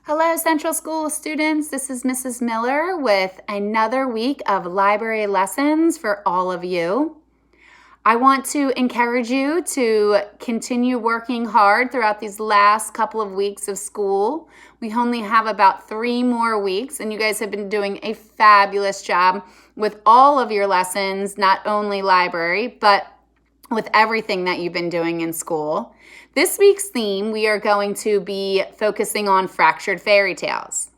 Hello, Central School students. This is Mrs. Miller with another week of library lessons for all of you. I want to encourage you to continue working hard throughout these last couple of weeks of school. We only have about 3 more weeks, and you guys have been doing a fabulous job with all of your lessons, not only library, but with everything that you've been doing in school. This week's theme, we are going to be focusing on fractured fairy tales.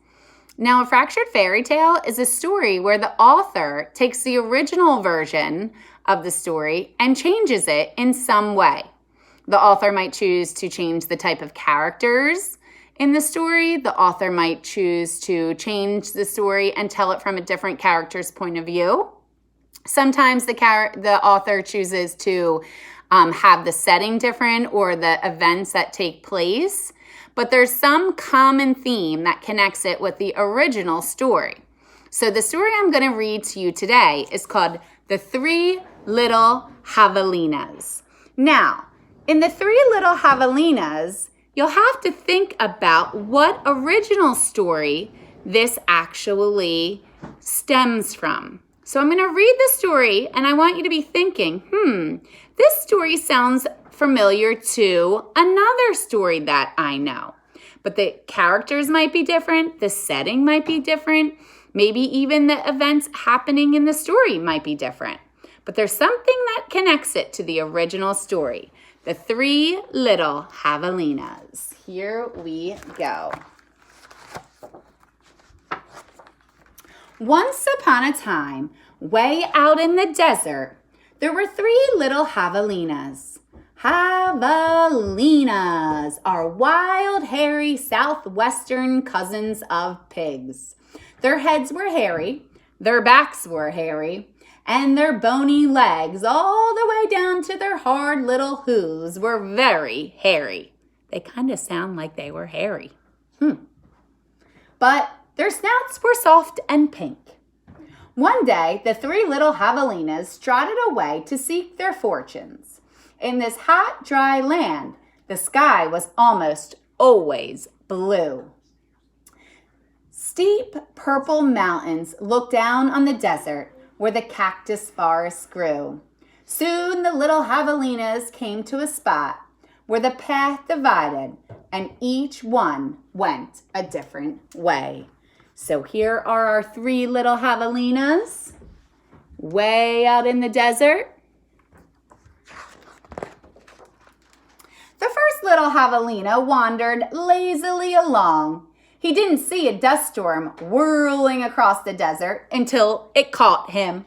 Now, a fractured fairy tale is a story where the author takes the original version of the story and changes it in some way. The author might choose to change the type of characters in the story. The author might choose to change the story and tell it from a different character's point of view. Sometimes the author chooses to have the setting different or the events that take place, but there's some common theme that connects it with the original story. So the story I'm going to read to you today is called The 3 Little Javalinas. Now, in The 3 Little Javalinas, you'll have to think about what original story this actually stems from. So I'm going to read the story, and I want you to be thinking, this story sounds familiar to another story that I know. But the characters might be different, the setting might be different, maybe even the events happening in the story might be different. But there's something that connects it to the original story. The 3 Little Javalinas. Here we go. Once upon a time, way out in the desert, there were 3 little javalinas. Javalinas are wild, hairy, southwestern cousins of pigs. Their heads were hairy, their backs were hairy, and their bony legs all the way down to their hard little hooves were very hairy. They kind of sound like they were hairy. But their snouts were soft and pink. One day, the 3 little javalinas trotted away to seek their fortunes. In this hot, dry land, the sky was almost always blue. Steep purple mountains looked down on the desert where the cactus forests grew. Soon the little javalinas came to a spot where the path divided and each one went a different way. So here are our 3 little javalinas way out in the desert. The first little javalina wandered lazily along. He didn't see a dust storm whirling across the desert until it caught him.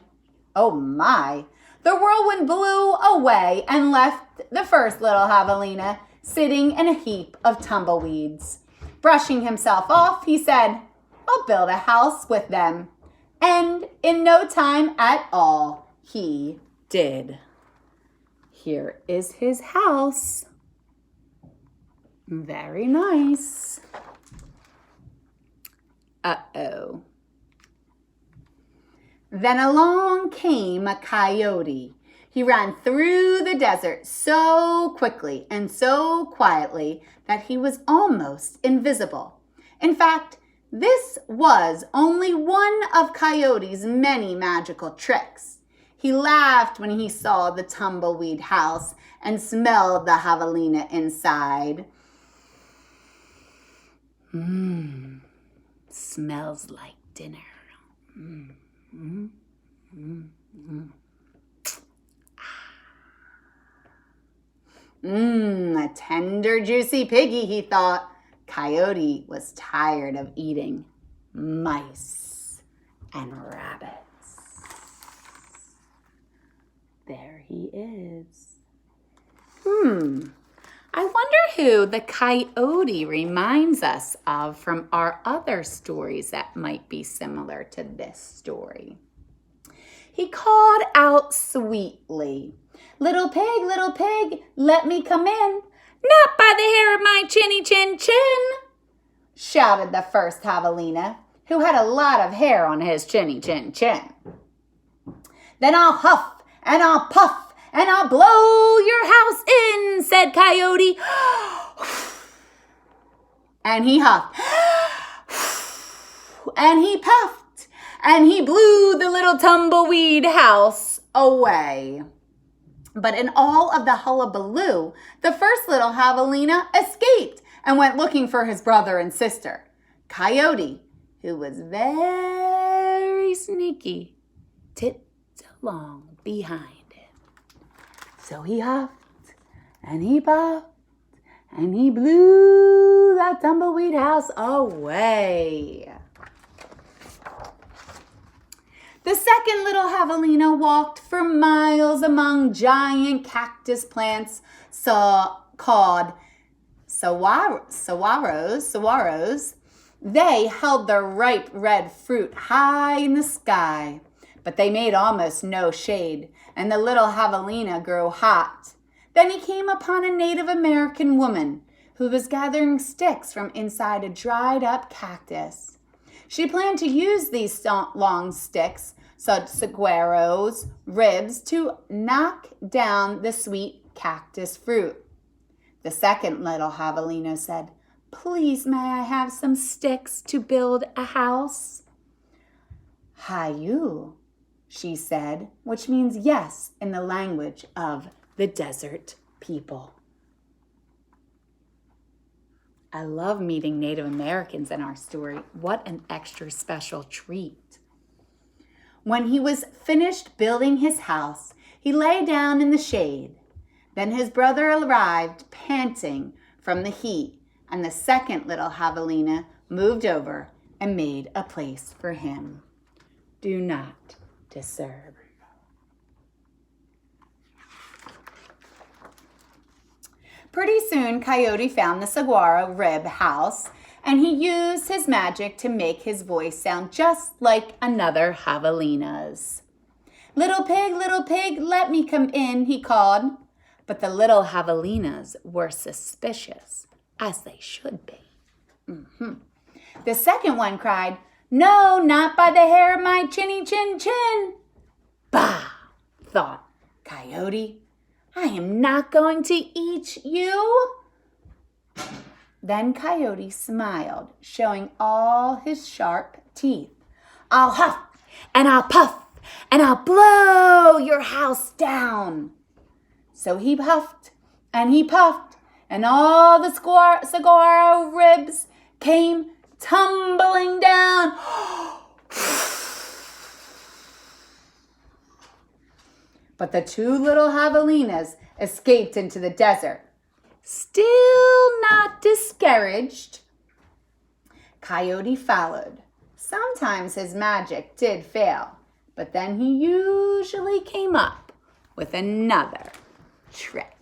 Oh my! The whirlwind blew away and left the first little javalina sitting in a heap of tumbleweeds. Brushing himself off, he said, "I'll build a house with them." And in no time at all, he did. Here is his house. Very nice. Uh-oh. Then along came a coyote. He ran through the desert so quickly and so quietly that he was almost invisible. In fact, this was only one of Coyote's many magical tricks. He laughed when he saw the tumbleweed house and smelled the javalina inside. Smells like dinner. A tender, juicy piggy, he thought. Coyote was tired of eating mice and rabbits. There he is. I wonder who the coyote reminds us of from our other stories that might be similar to this story. He called out sweetly, little pig, let me come in." "Not by the hair of my chinny chin chin," shouted the first javalina, who had a lot of hair on his chinny chin chin. "Then I'll huff and I'll puff and I'll blow your house in," said Coyote. And he huffed and he puffed, and he blew the little tumbleweed house away. But in all of the hullabaloo, the first little javelina escaped and went looking for his brother and sister. Coyote, who was very sneaky, tipped along behind him. So he huffed and he puffed and he blew that tumbleweed house away. The second little javelina walked for miles among giant cactus plants called saguaros. They held their ripe red fruit high in the sky, but they made almost no shade, and the little javelina grew hot. Then he came upon a Native American woman who was gathering sticks from inside a dried up cactus. She planned to use these long sticks, saguaros, ribs, to knock down the sweet cactus fruit. The second little javelina said, "Please, may I have some sticks to build a house?" "Hayu," she said, which means yes in the language of the desert people. I love meeting Native Americans in our story. What an extra special treat. When he was finished building his house, he lay down in the shade. Then his brother arrived, panting from the heat, and the second little javelina moved over and made a place for him. Do not disturb. Pretty soon, Coyote found the saguaro rib house, and he used his magic to make his voice sound just like another javelina's. Little pig, let me come in," he called. But the little javelinas were suspicious, as they should be. The second one cried, "No, not by the hair of my chinny chin chin." "Bah," thought Coyote, "I am not going to eat you." Then Coyote smiled, showing all his sharp teeth. "I'll huff and I'll puff and I'll blow your house down." So he puffed and he puffed, and all the saguaro ribs came tumbling down. But the two little javelinas escaped into the desert. Still not discouraged, Coyote followed. Sometimes his magic did fail, but then he usually came up with another trick.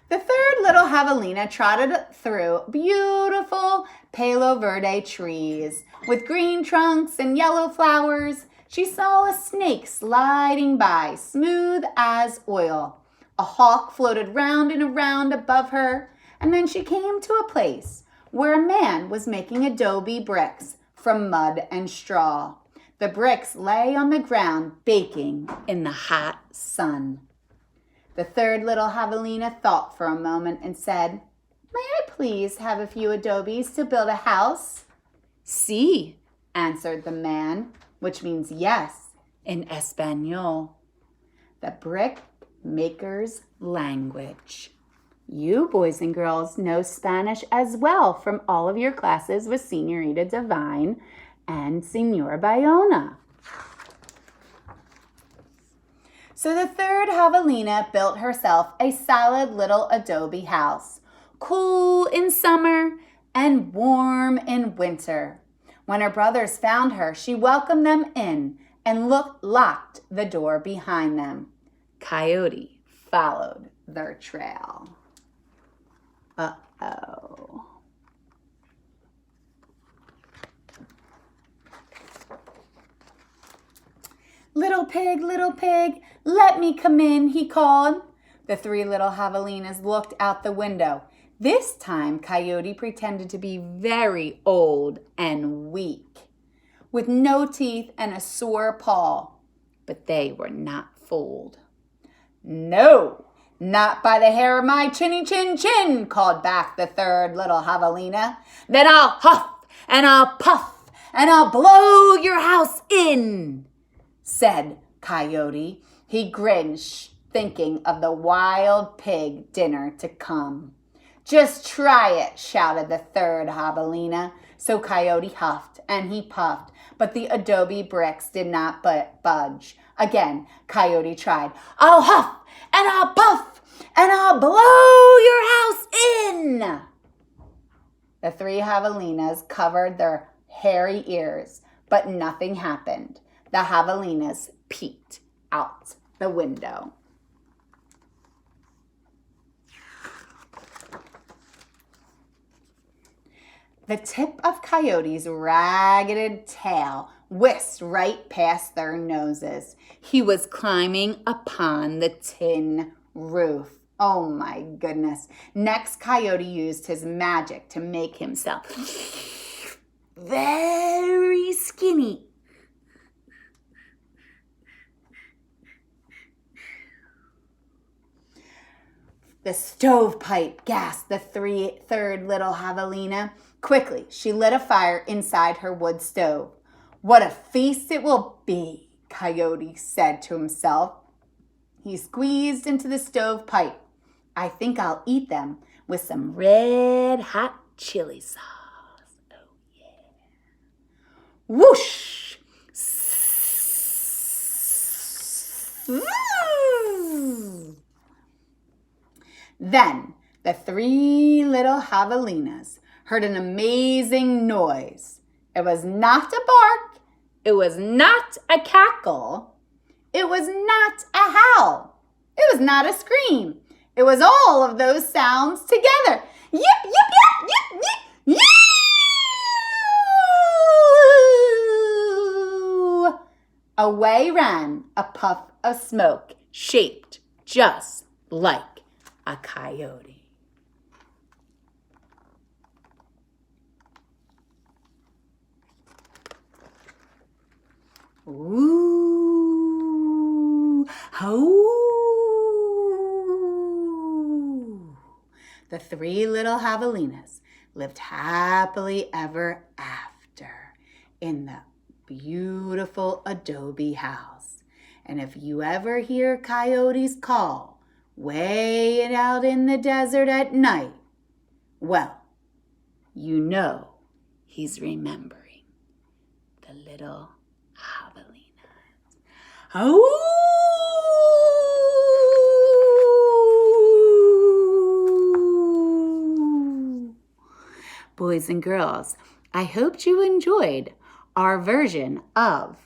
The third little javelina trotted through beautiful Palo Verde trees with green trunks and yellow flowers. She saw a snake sliding by, smooth as oil. A hawk floated round and around above her, and then she came to a place where a man was making adobe bricks from mud and straw. The bricks lay on the ground, baking in the hot sun. The third little javelina thought for a moment and said, "May I please have a few adobes to build a house?" "Sí," answered the man, which means yes in Espanol, the brick maker's language. You boys and girls know Spanish as well from all of your classes with Señorita Divine and Señora Bayona. So the third javelina built herself a solid little adobe house, cool in summer and warm in winter. When her brothers found her, she welcomed them in and locked the door behind them. Coyote followed their trail. Uh-oh. Little pig, let me come in," he called. The three little javelinas looked out the window. This time, Coyote pretended to be very old and weak, with no teeth and a sore paw. But they were not fooled. "No, Not by the hair of my chinny chin chin, called back the third little javelina. Then I'll huff and I'll puff and I'll blow your house in, said Coyote. He grinned, thinking of the wild pig dinner to come. Just try it, shouted the third javelina. So Coyote huffed and he puffed, but the adobe bricks did not budge. Again, Coyote tried. I'll huff and I'll puff and I'll blow your house in. The three javelinas covered their hairy ears, but nothing happened. The javelinas peeked out the window. The tip of Coyote's ragged tail whisked right past their noses. He was climbing upon the tin roof. Oh my goodness. Next, Coyote used his magic to make himself very skinny. The stovepipe, gasped the third little javelina. Quickly, she lit a fire inside her wood stove. What a feast it will be, Coyote said to himself. He squeezed into the stovepipe. I think I'll eat them with some red hot chili sauce. Oh, yeah. Whoosh! Then the three little javelinas heard an amazing noise. It was not a bark. It was not a cackle. It was not a howl. It was not a scream. It was all of those sounds together. Yip, yip, yip, yip, yip, yip. Away ran a puff of smoke shaped just like a coyote. Ooh, hoo. The three little javelinas lived happily ever after in the beautiful adobe house. And if you ever hear coyotes call way out in the desert at night, well, you know he's remembering the little javelinas. Oh! Boys and girls, I hoped you enjoyed our version of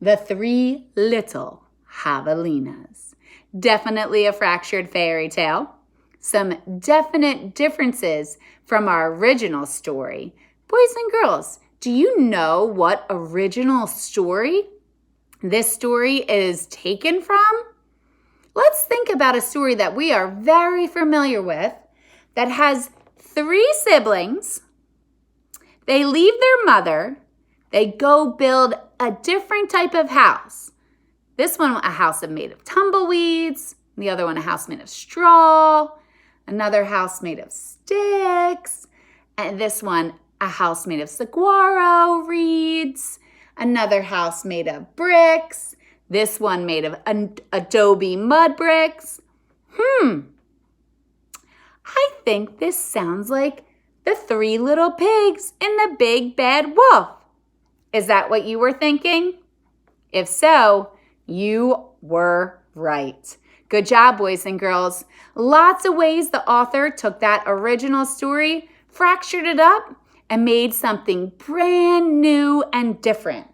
the three little javelinas. Definitely a fractured fairy tale. Some definite differences from our original story. Boys and girls, do you know what original story this story is taken from? Let's think about a story that we are very familiar with that has three siblings. They leave their mother. They go build a different type of house. This one, a house made of tumbleweeds. The other one, a house made of straw. Another house made of sticks. And this one, a house made of saguaro reeds. Another house made of bricks. This one made of adobe mud bricks. I think this sounds like the three little pigs and the big bad wolf. Is that what you were thinking? If so, you were right. Good job, boys and girls. Lots of ways the author took that original story, fractured it up, and made something brand new and different.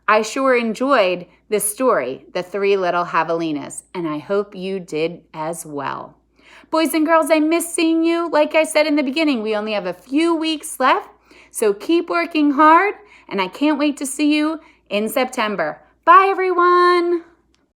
I sure enjoyed this story, The Three Little Javelinas, and I hope you did as well. Boys and girls, I miss seeing you. Like I said in the beginning, we only have a few weeks left, so keep working hard, and I can't wait to see you in September. Bye, everyone.